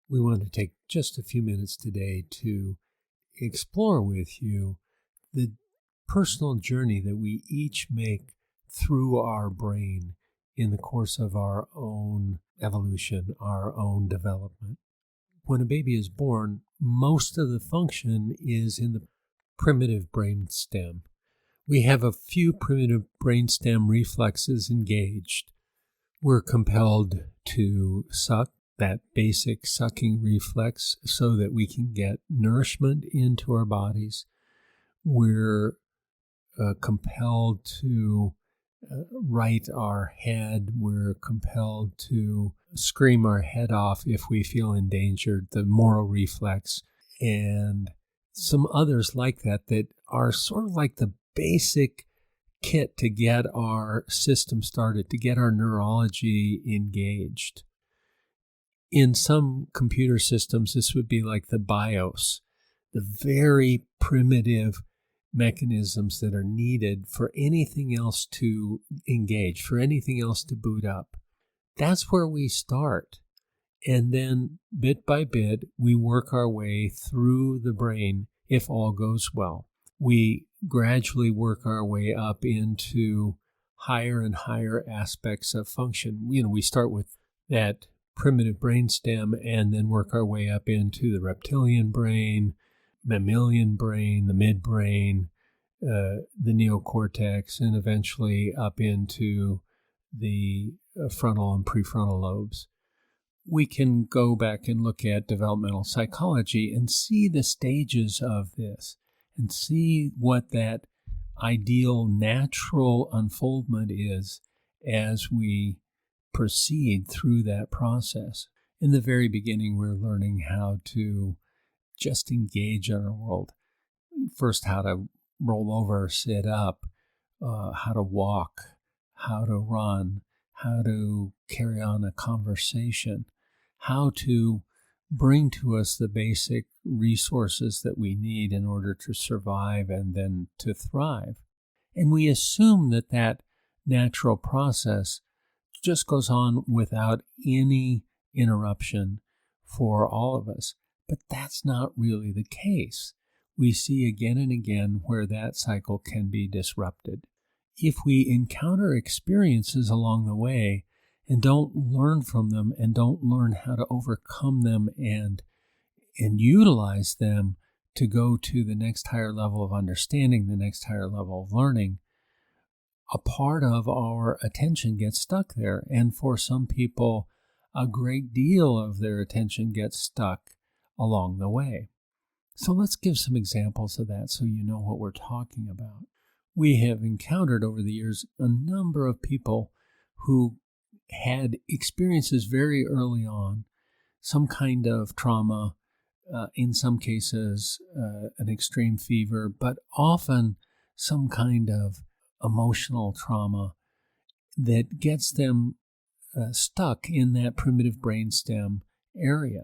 We want to take just a few minutes today to explore with you the personal journey that we each make through our brain in the course of our own evolution, our own development. When a baby is born, most of the function is in the primitive brain stem. We have a few primitive brainstem reflexes engaged. We're compelled to suck, that basic sucking reflex, so that we can get nourishment into our bodies. We're compelled to right our head. We're compelled to scream our head off if we feel endangered, the Moro reflex, and some others like that are sort of like the basic kit to get our system started, to get our neurology engaged. In some computer systems, this would be like the BIOS, the very primitive mechanisms that are needed for anything else to engage, for anything else to boot up. That's where we start. And then bit by bit, we work our way through the brain if all goes well. We gradually work our way up into higher and higher aspects of function. We start with that primitive brainstem and then work our way up into the reptilian brain, mammalian brain, the midbrain, the neocortex, and eventually up into the frontal and prefrontal lobes. We can go back and look at developmental psychology and see the stages of this and see what that ideal natural unfoldment is as we proceed through that process. In the very beginning, we're learning how to just engage in our world. First, how to roll over, sit up, how to walk, how to run, how to carry on a conversation, how to bring to us the basic resources that we need in order to survive and then to thrive. And we assume that that natural process just goes on without any interruption for all of us. But that's not really the case. We see again and again where that cycle can be disrupted. If we encounter experiences along the way and don't learn from them and don't learn how to overcome them and utilize them to go to the next higher level of understanding, the next higher level of learning, a part of our attention gets stuck there. And for some people, a great deal of their attention gets stuck along the way. So let's give some examples of that so you know what we're talking about. We have encountered over the years a number of people who had experiences very early on, some kind of trauma, in some cases an extreme fever, but often some kind of emotional trauma that gets them stuck in that primitive brainstem area.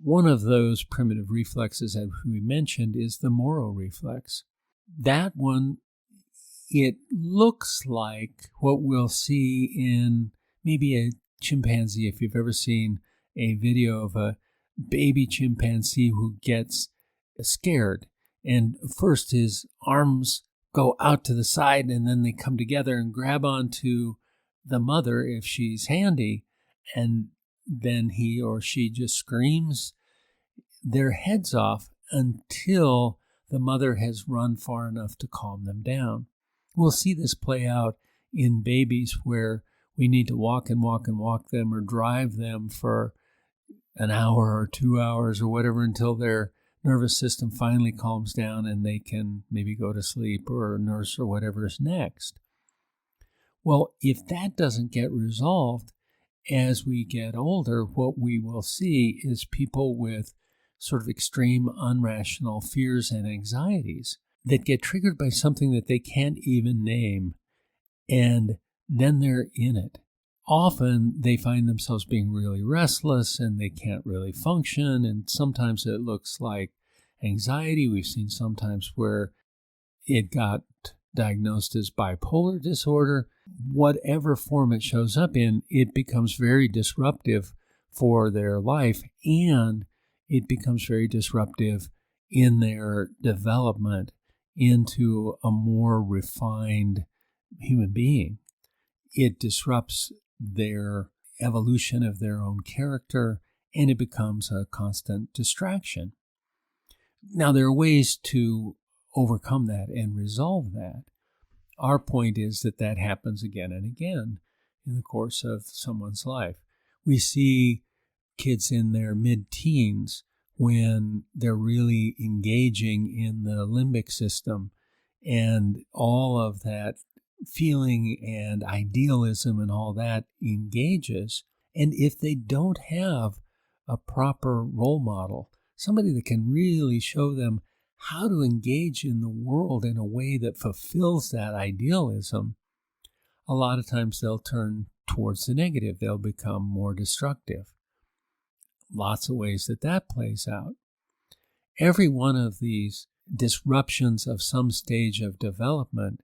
One of those primitive reflexes that we mentioned is the Moro reflex. That one, it looks like what we'll see in maybe a chimpanzee. If you've ever seen a video of a baby chimpanzee who gets scared, and first his arms go out to the side and then they come together and grab onto the mother if she's handy, and then he or she just screams their heads off until the mother has run far enough to calm them down. We'll see this play out in babies where we need to walk and walk and walk them or drive them for an hour or 2 hours or whatever until their nervous system finally calms down and they can maybe go to sleep or nurse or whatever is next. Well, if that doesn't get resolved as we get older, what we will see is people with sort of extreme unrational fears and anxieties that get triggered by something that they can't even name, and then they're in it. Often they find themselves being really restless and they can't really function, and sometimes it looks like anxiety. We've seen sometimes where it got diagnosed as bipolar disorder. Whatever form it shows up in, it becomes very disruptive for their life, and it becomes very disruptive in their development into a more refined human being. It disrupts their evolution of their own character, and it becomes a constant distraction. Now, there are ways to overcome that and resolve that. Our point is that that happens again and again in the course of someone's life. We see kids in their mid-teens when they're really engaging in the limbic system, and all of that feeling and idealism and all that engages. And if they don't have a proper role model, somebody that can really show them how to engage in the world in a way that fulfills that idealism, a lot of times they'll turn towards the negative. They'll become more destructive. Lots of ways that that plays out. Every one of these disruptions of some stage of development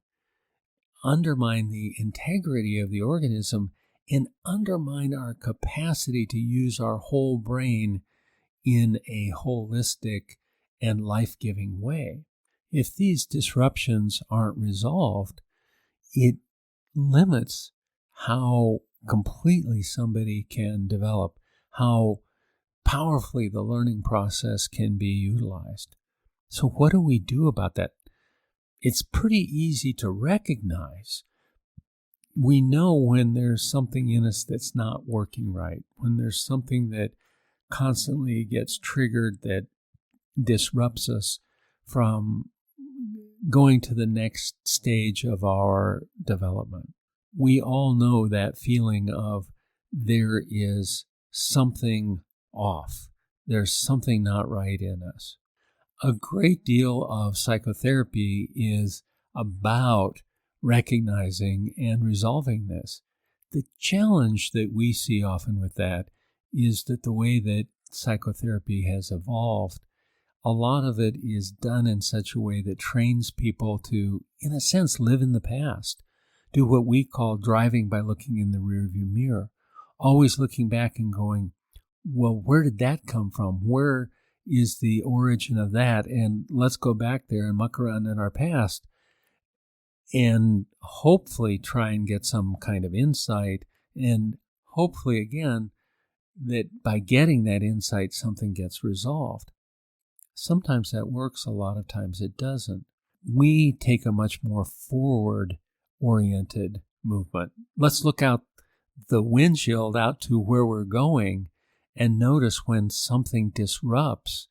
undermine the integrity of the organism and undermine our capacity to use our whole brain in a holistic and life-giving way. If these disruptions aren't resolved, it limits how completely somebody can develop, how powerfully the learning process can be utilized. So what do we do about that? It's pretty easy to recognize. We know when there's something in us that's not working right, when there's something that constantly gets triggered that disrupts us from going to the next stage of our development. We all know that feeling of there is something off. There's something not right in us. A great deal of psychotherapy is about recognizing and resolving this. The challenge that we see often with that is that the way that psychotherapy has evolved, a lot of it is done in such a way that trains people to, in a sense, live in the past, do what we call driving by looking in the rearview mirror, always looking back and going, well, where did that come from? Where is the origin of that? And let's go back there and muck around in our past and hopefully try and get some kind of insight, and hopefully, again, that by getting that insight, something gets resolved. Sometimes that works, a lot of times it doesn't. We take a much more forward-oriented movement. Let's look out the windshield out to where we're going and notice when something disrupts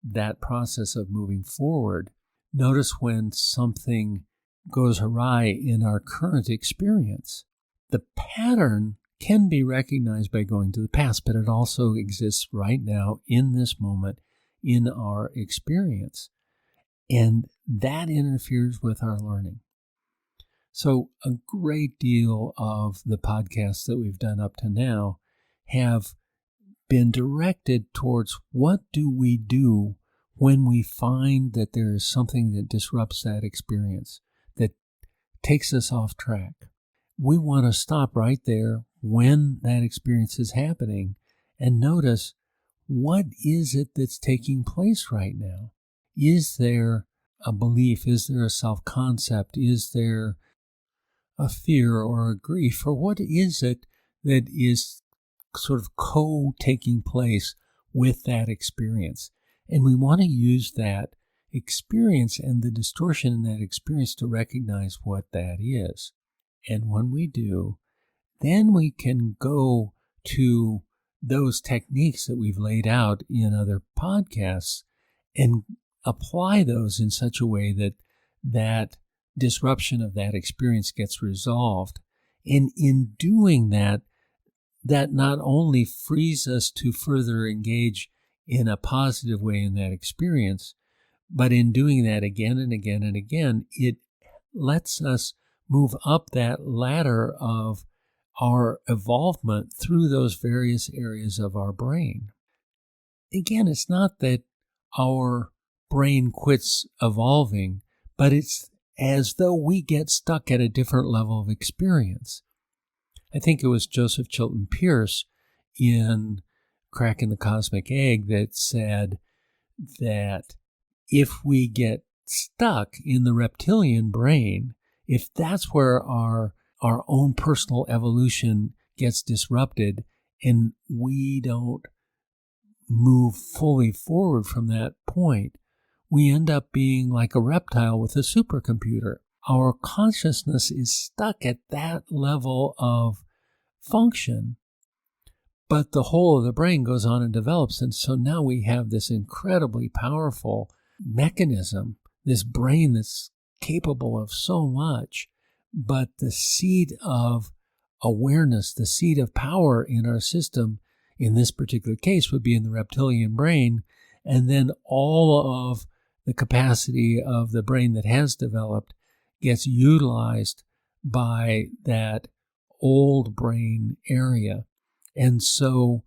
that process of moving forward. Notice when something goes awry in our current experience. The pattern can be recognized by going to the past, but it also exists right now in this moment in our experience. And that interferes with our learning. So a great deal of the podcasts that we've done up to now have been directed towards what do we do when we find that there is something that disrupts that experience, that takes us off track. We want to stop right there when that experience is happening and notice, what is it that's taking place right now? Is there a belief? Is there a self-concept? Is there a fear or a grief? Or what is it that is sort of co-taking place with that experience? And we want to use that experience and the distortion in that experience to recognize what that is. And when we do, then we can go to those techniques that we've laid out in other podcasts and apply those in such a way that that disruption of that experience gets resolved. And in doing that, that not only frees us to further engage in a positive way in that experience, but in doing that again and again and again, it lets us move up that ladder of our evolvement through those various areas of our brain. Again, it's not that our brain quits evolving, but it's as though we get stuck at a different level of experience. I think it was Joseph Chilton Pearce in crack in the cosmic egg that said that if we get stuck in the reptilian brain, if that's where our own personal evolution gets disrupted and we don't move fully forward from that point, we end up being like a reptile with a supercomputer. Our consciousness is stuck at that level of function, but the whole of the brain goes on and develops. And so now we have this incredibly powerful mechanism, this brain that's capable of so much, but the seat of awareness, the seat of power in our system, in this particular case, would be in the reptilian brain. And then all of the capacity of the brain that has developed gets utilized by that old brain area. And so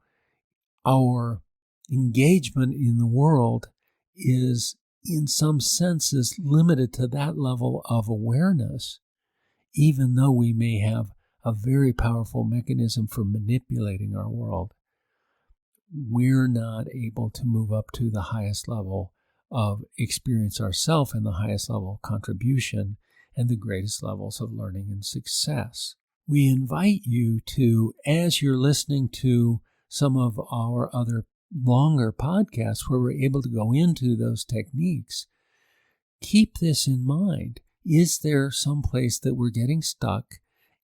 our engagement in the world is, in some senses, limited to that level of awareness, even though we may have a very powerful mechanism for manipulating our world. We're not able to move up to the highest level of experience ourselves and the highest level of contribution and the greatest levels of learning and success. We invite you to, as you're listening to some of our other longer podcasts where we're able to go into those techniques, keep this in mind. Is there some place that we're getting stuck?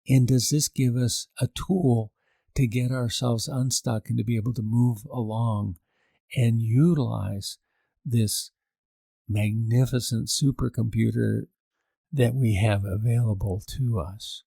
And does this give us a tool to get ourselves unstuck and to be able to move along and utilize this magnificent supercomputer that we have available to us?